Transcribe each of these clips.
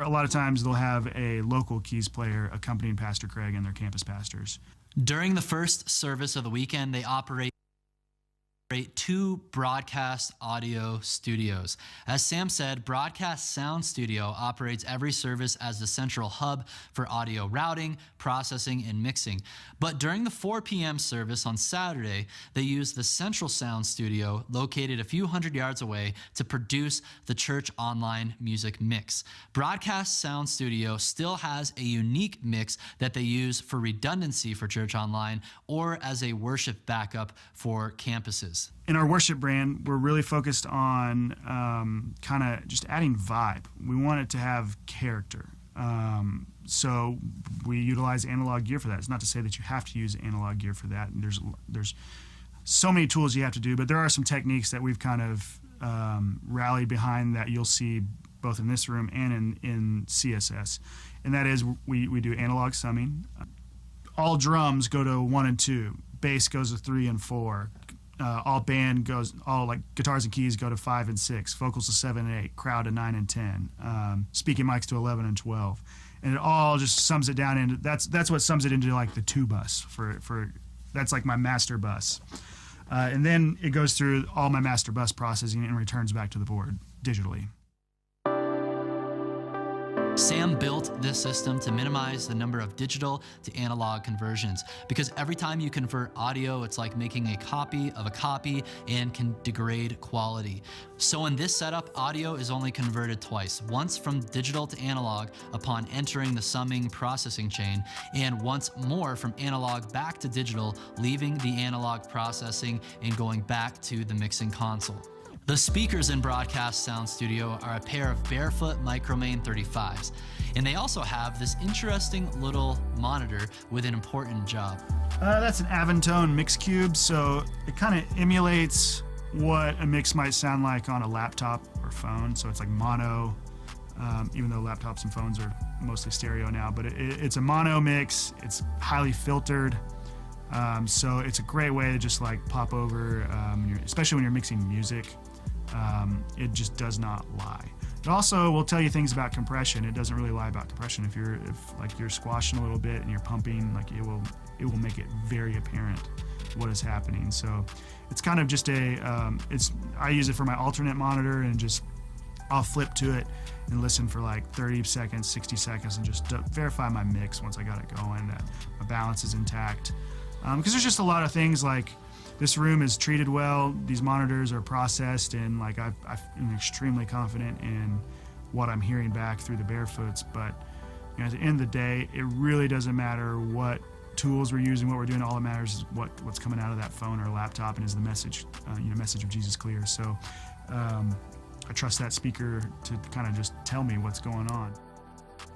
A lot of times they'll have a local keys player accompanying Pastor Craig and their campus pastors. During the first service of the weekend, they operate 2 broadcast audio studios. As Sam said, Broadcast Sound Studio operates every service as the central hub for audio routing, processing, and mixing. But during the 4 p.m. service on Saturday, they use the Central Sound Studio, located a few hundred yards away, to produce the church online music mix. Broadcast Sound Studio still has a unique mix that they use for redundancy for church online or as a worship backup for campuses. In our worship brand, we're really focused on kind of just adding vibe. We want it to have character. So we utilize analog gear for that. It's not to say that you have to use analog gear for that. And there's so many tools you have to do, but there are some techniques that we've kind of rallied behind that you'll see both in this room and in CSS. And that is we do analog summing. All drums go to 1 and 2. Bass goes to 3 and 4. All like guitars and keys go to 5 and 6, vocals to 7 and 8, crowd to 9 and 10, speaking mics to 11 and 12, and it all just sums it down into that's what sums it into like the 2 bus for that's like my master bus, and then it goes through all my master bus processing and returns back to the board digitally. Sam built this system to minimize the number of digital to analog conversions, because every time you convert audio, it's like making a copy of a copy and can degrade quality. So in this setup, audio is only converted twice, once from digital to analog upon entering the summing processing chain, and once more from analog back to digital, leaving the analog processing and going back to the mixing console. The speakers in Broadcast Sound Studio are a pair of Barefoot Micromain 35s, and they also have this interesting little monitor with an important job. That's an Aventone mix cube, so it kind of emulates what a mix might sound like on a laptop or phone, so it's like mono, even though laptops and phones are mostly stereo now, but it's a mono mix, it's highly filtered, so it's a great way to just like pop over, especially when you're mixing music. It just does not lie. It also will tell you things about compression. It doesn't really lie about compression. If you're squashing a little bit and you're pumping, like it will make it very apparent what is happening. So it's kind of just I use it for my alternate monitor, and just I'll flip to it and listen for like 30 seconds, 60 seconds, and just verify my mix once I got it going, that my balance is intact. Because there's just a lot of things like, this room is treated well, these monitors are processed, and like I'm extremely confident in what I'm hearing back through the Barefoots. But at the end of the day, it really doesn't matter what tools we're using, what we're doing. All that matters is what's coming out of that phone or laptop, and is the message, message of Jesus clear. So I trust that speaker to kind of just tell me what's going on.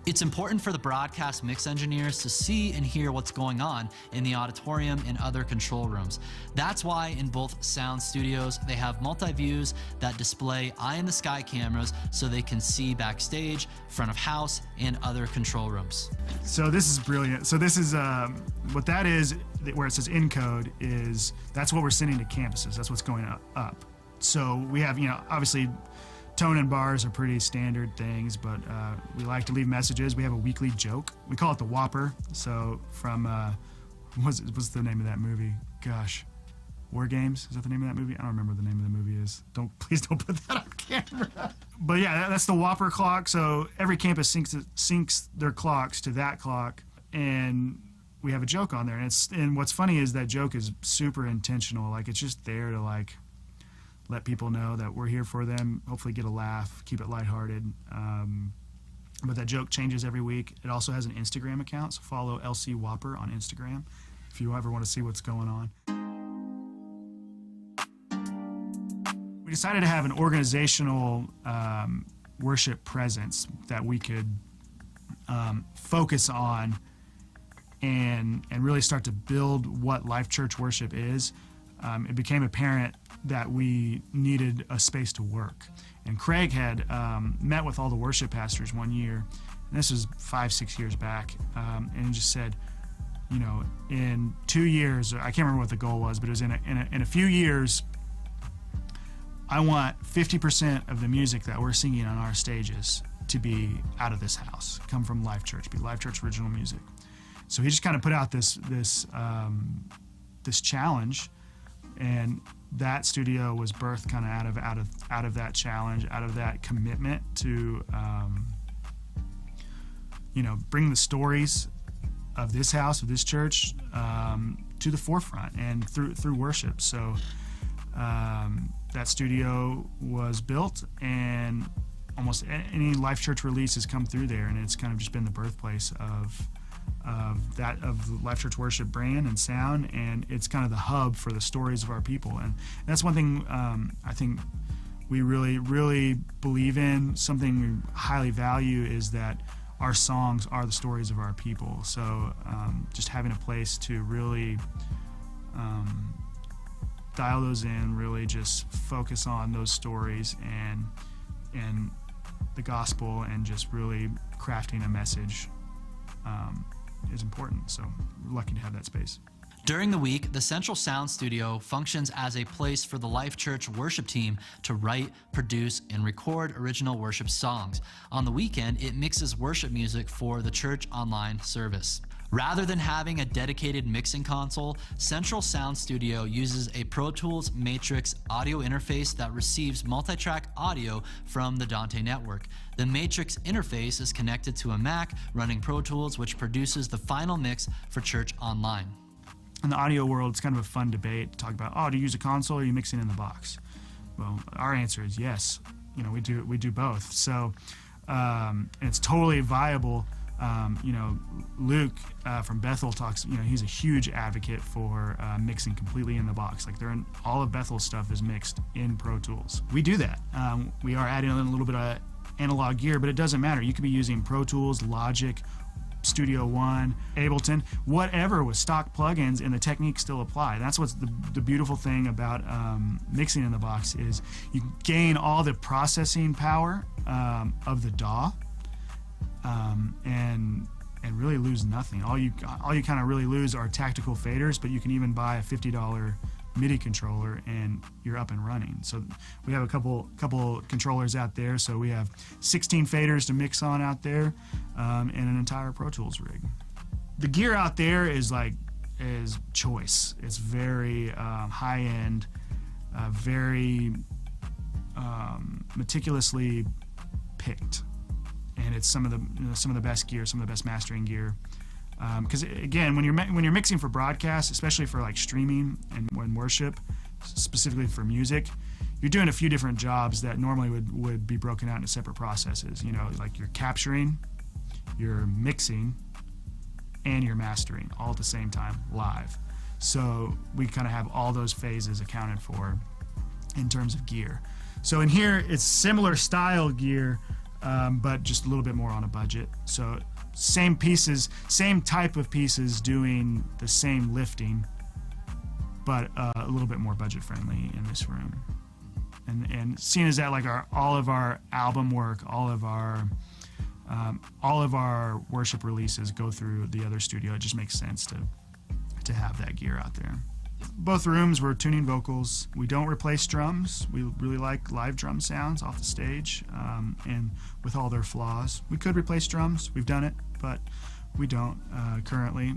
It's important for the broadcast mix engineers to see and hear what's going on in the auditorium and other control rooms. That's why in both sound studios, they have multi-views that display eye-in-the-sky cameras so they can see backstage, front of house, and other control rooms. So this is brilliant. So this is, what that is, where it says encode, is that's what we're sending to campuses. That's what's going up. So we have, obviously, tone and bars are pretty standard things, but we like to leave messages. We have a weekly joke. We call it the Whopper. So from, what's the name of that movie? Gosh, War Games? Is that the name of that movie? I don't remember what the name of the movie is. Please don't put that on camera. But yeah, that's the Whopper clock. So every campus syncs their clocks to that clock, and we have a joke on there. And what's funny is that joke is super intentional. Like, it's just there to like let people know that we're here for them, hopefully get a laugh, keep it lighthearted. But that joke changes every week. It also has an Instagram account, so follow LC Whopper on Instagram if you ever want to see what's going on. We decided to have an organizational worship presence that we could focus on and really start to build what Life Church worship is. It became apparent that we needed a space to work. And Craig had met with all the worship pastors one year, and this was 5-6 years back, and just said, in 2 years, I can't remember what the goal was, but it was in a few years, I want 50% of the music that we're singing on our stages to be out of this house, come from Life Church, be Life Church original music. So he just kind of put out this challenge, and that studio was birthed kind of out of that challenge, out of that commitment to bring the stories of this house, of this church, to the forefront and through worship. So that studio was built, and almost any Life Church release has come through there, and it's kind of just been the birthplace of the Life Church worship brand and sound, and it's kind of the hub for the stories of our people. And that's one thing I think we really, really believe in, something we highly value, is that our songs are the stories of our people. So just having a place to really dial those in, really just focus on those stories and the gospel, and just really crafting a message is important. So we're lucky to have that space. During the week, the Central Sound Studio functions as a place for the Life Church worship team to write, produce, and record original worship songs. On the weekend, it mixes worship music for the church online service. Rather than having a dedicated mixing console, Central Sound Studio uses a Pro Tools Matrix audio interface that receives multi-track audio from the Dante network. The Matrix interface is connected to a Mac running Pro Tools, which produces the final mix for church online. In the audio world, it's kind of a fun debate to talk about, do you use a console or are you mixing in the box? Well, our answer is yes. We do both. So and it's totally viable. Luke from Bethel talks, he's a huge advocate for mixing completely in the box. Like all of Bethel's stuff is mixed in Pro Tools. We do that. We are adding a little bit of analog gear, but it doesn't matter. You could be using Pro Tools, Logic, Studio One, Ableton, whatever with stock plugins, and the techniques still apply. That's what's the beautiful thing about mixing in the box, is you gain all the processing power of the DAW, and really lose nothing. All you kind of really lose are tactical faders, but you can even buy a $50 MIDI controller and you're up and running. So we have a couple controllers out there. So we have 16 faders to mix on out there, and an entire Pro Tools rig. The gear out there is choice. It's very high end, very meticulously picked, and it's some of the best gear, some of the best mastering gear. Because again, when you're mixing for broadcast, especially for like streaming and when worship, specifically for music, you're doing a few different jobs that normally would be broken out into separate processes. Like you're capturing, you're mixing, and you're mastering all at the same time live. So we kind of have all those phases accounted for in terms of gear. So in here, it's similar style gear, but just a little bit more on a budget. So same pieces, same type of pieces doing the same lifting, but a little bit more budget friendly in this room. And seeing as that, like all of our album work, all of our worship releases go through the other studio, it just makes sense to have that gear out there. Both rooms we're tuning vocals. We don't replace drums. We really like live drum sounds off the stage, and with all their flaws. We could replace drums. We've done it, but we don't currently.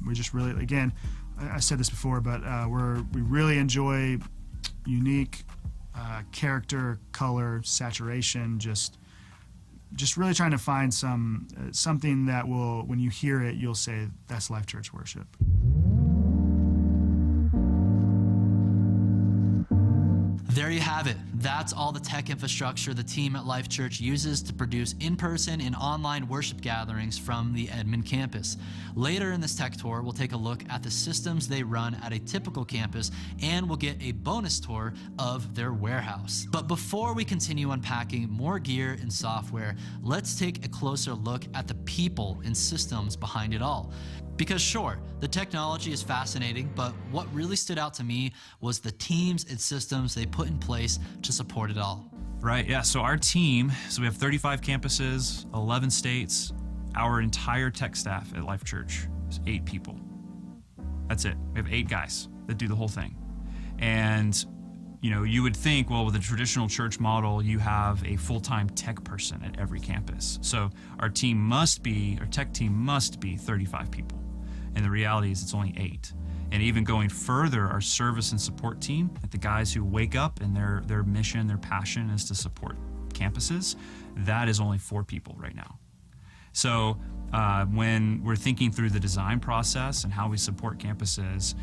We just really, again, I said this before, but we really enjoy unique character, color, saturation, just really trying to find something that will, when you hear it, you'll say, that's Life Church worship. There you have it. That's all the tech infrastructure the team at Life Church uses to produce in-person and online worship gatherings from the Edmond campus. Later in this tech tour, we'll take a look at the systems they run at a typical campus, and we'll get a bonus tour of their warehouse. But before we continue unpacking more gear and software, let's take a closer look at the people and systems behind it all. Because sure, the technology is fascinating, but what really stood out to me was the teams and systems they put in place to support it all. Right, yeah, so our team, we have 35 campuses, 11 states. Our entire tech staff at Life Church is 8 people. That's it. We have 8 guys that do the whole thing. And you would think, well, with a traditional church model, you have a full-time tech person at every campus. So our tech team must be 35 people. And the reality is it's only 8. And even going further, our service and support team, like the guys who wake up and their mission, their passion is to support campuses, that is only 4 people right now. So when we're thinking through the design process and how we support campuses,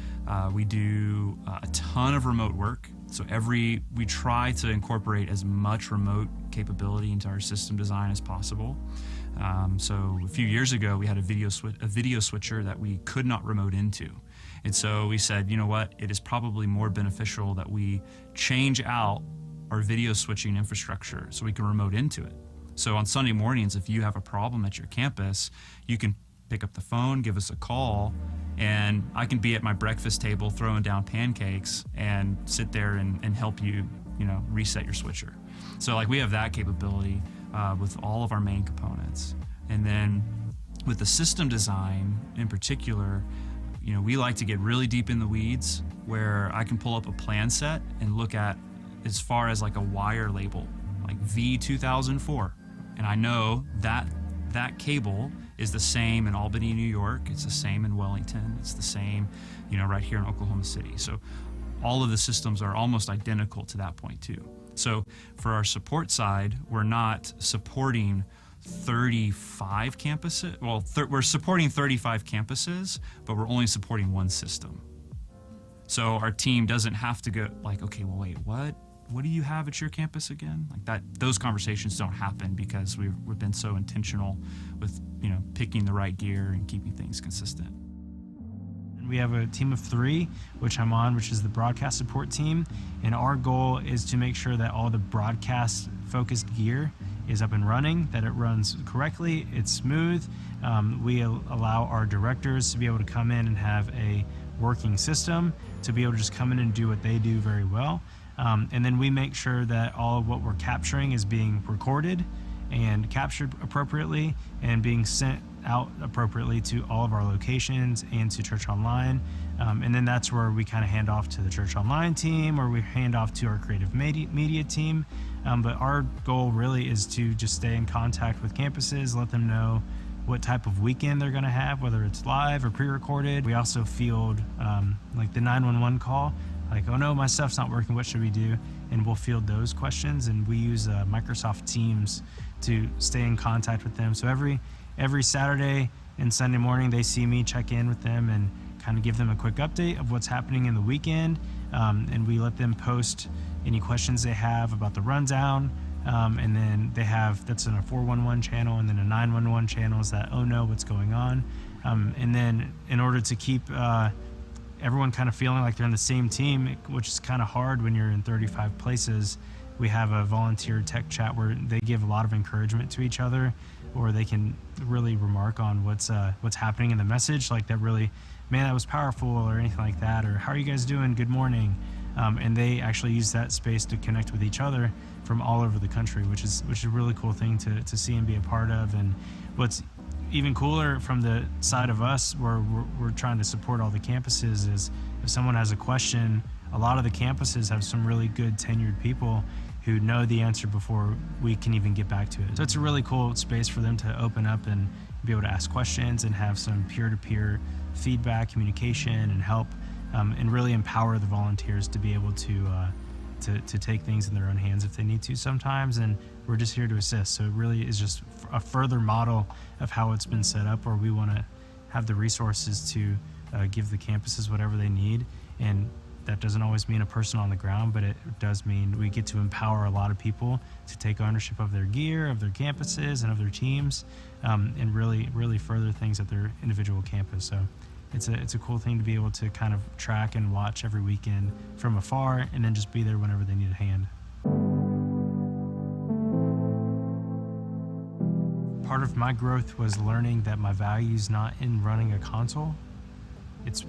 we do a ton of remote work. So we try to incorporate as much remote capability into our system design as possible. So a few years ago, we had a video switcher that we could not remote into. And so we said, you know what, it is probably more beneficial that we change out our video switching infrastructure so we can remote into it. So on Sunday mornings, if you have a problem at your campus, you can pick up the phone, give us a call, and I can be at my breakfast table throwing down pancakes and sit there and help you, reset your switcher. So like we have that capability with all of our main components. And then with the system design in particular, we like to get really deep in the weeds where I can pull up a plan set and look at as far as like a wire label, like V2004. And I know that cable is the same in Albany, New York. It's the same in Wellington. It's the same, right here in Oklahoma City. So all of the systems are almost identical to that point too. So for our support side, we're not supporting 35 campuses. Well, we're supporting 35 campuses, but we're only supporting one system. So our team doesn't have to go like, okay, well, wait, what do you have at your campus again? Like that, those conversations don't happen because we've been so intentional with, picking the right gear and keeping things consistent. We have a team of 3, which I'm on, which is the broadcast support team. And our goal is to make sure that all the broadcast focused gear is up and running, that it runs correctly, it's smooth. We allow our directors to be able to come in and have a working system, to be able to just come in and do what they do very well. And then we make sure that all of what we're capturing is being recorded and captured appropriately and being sent out appropriately to all of our locations and to Church Online. And then that's where we kind of hand off to the Church Online team, or we hand off to our creative media team. But our goal really is to just stay in contact with campuses, let them know what type of weekend they're going to have, whether it's live or pre-recorded. We also field like the 911 call, like, oh no, my stuff's not working, what should we do? And we'll field those questions, and we use Microsoft Teams to stay in contact with them. So every Saturday and Sunday morning, they see me check in with them and kind of give them a quick update of what's happening in the weekend. And we let them post any questions they have about the rundown. And then that's in a 411 channel, and then a 911 channel is that, oh no, what's going on? And then in order to keep everyone kind of feeling like they're in the same team, which is kind of hard when you're in 35 places, we have a volunteer tech chat where they give a lot of encouragement to each other, or they can really remark on what's happening in the message, like that really, man, that was powerful, or anything like that, or how are you guys doing? Good morning. And they actually use that space to connect with each other from all over the country, which is a really cool thing to see and be a part of. And what's even cooler from the side of us, where we're trying to support all the campuses, is if someone has a question, a lot of the campuses have some really good tenured people who know the answer before we can even get back to it. So it's a really cool space for them to open up and be able to ask questions and have some peer-to-peer feedback, communication, and help, and really empower the volunteers to be able to take things in their own hands if they need to sometimes. And we're just here to assist. So it really is just a further model of how it's been set up, where we want to have the resources to give the campuses whatever they need. And that doesn't always mean a person on the ground, but it does mean we get to empower a lot of people to take ownership of their gear, of their campuses, and of their teams, and really, really further things at their individual campus. So it's a cool thing to be able to kind of track and watch every weekend from afar, and then just be there whenever they need a hand. Part of my growth was learning that my value is not in running a console. It's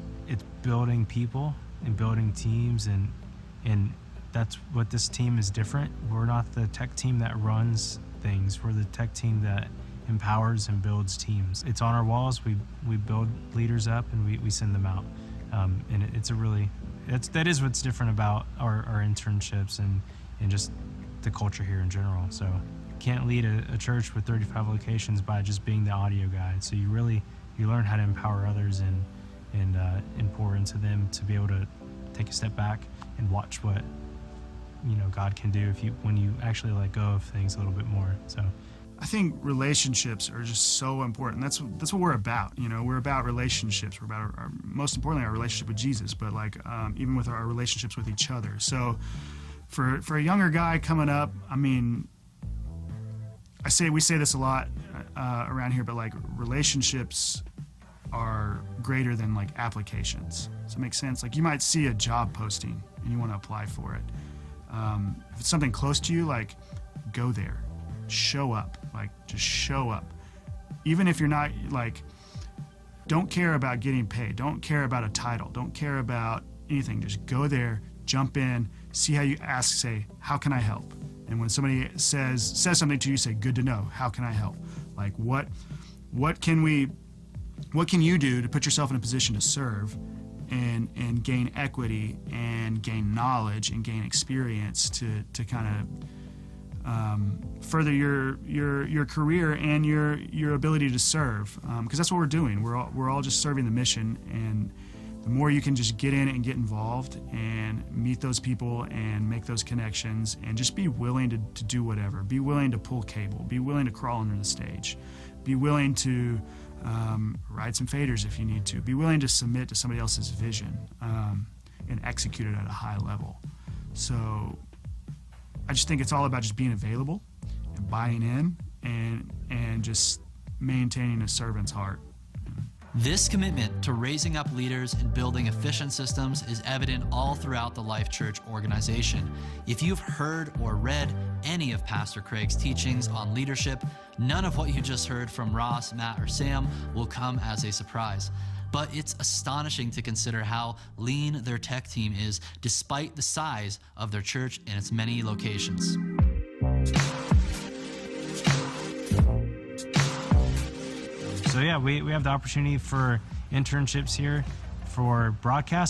building people and building teams, and that's what this team is different. We're not the tech team that runs things. We're the tech team that empowers and builds teams. It's on our walls. We build leaders up, and we send them out. And it's a really that is what's different about our internships and just the culture here in general. So can't lead a church with 35 locations by just being the audio guy. So you learn how to empower others and pour into them to be able to take a step back and watch what God can do when you actually let go of things a little bit more. So I think relationships are just so important. That's what we're about. We're about relationships. We're about most importantly our relationship with Jesus, but even with our relationships with each other. So for a younger guy coming up, I mean, we say this a lot around here, but relationships are greater than applications. Does it make sense? You might see a job posting and you want to apply for it. If it's something close to you, go there. Show up, just show up. Even if you're not don't care about getting paid, don't care about a title, don't care about anything, just go there, jump in, see how you ask, say, how can I help? And when somebody says something to you, say, good to know, how can I help? What can you do to put yourself in a position to serve and gain equity and gain knowledge and gain experience to kind of further your career and your ability to serve, because that's what we're doing. We're all just serving the mission, and the more you can just get in and get involved and meet those people and make those connections and just be willing to do whatever. Be willing to pull cable. Be willing to crawl under the stage. Be willing to ride some faders if you need to. Be willing to submit to somebody else's vision and execute it at a high level. So I just think it's all about just being available and buying in and just maintaining a servant's heart. This commitment to raising up leaders and building efficient systems is evident all throughout the Life Church organization. If you've heard or read any of Pastor Craig's teachings on leadership, none of what you just heard from Ross, Matt, or Sam will come as a surprise. But it's astonishing to consider how lean their tech team is despite the size of their church and its many locations. So yeah, we have the opportunity for internships here for broadcast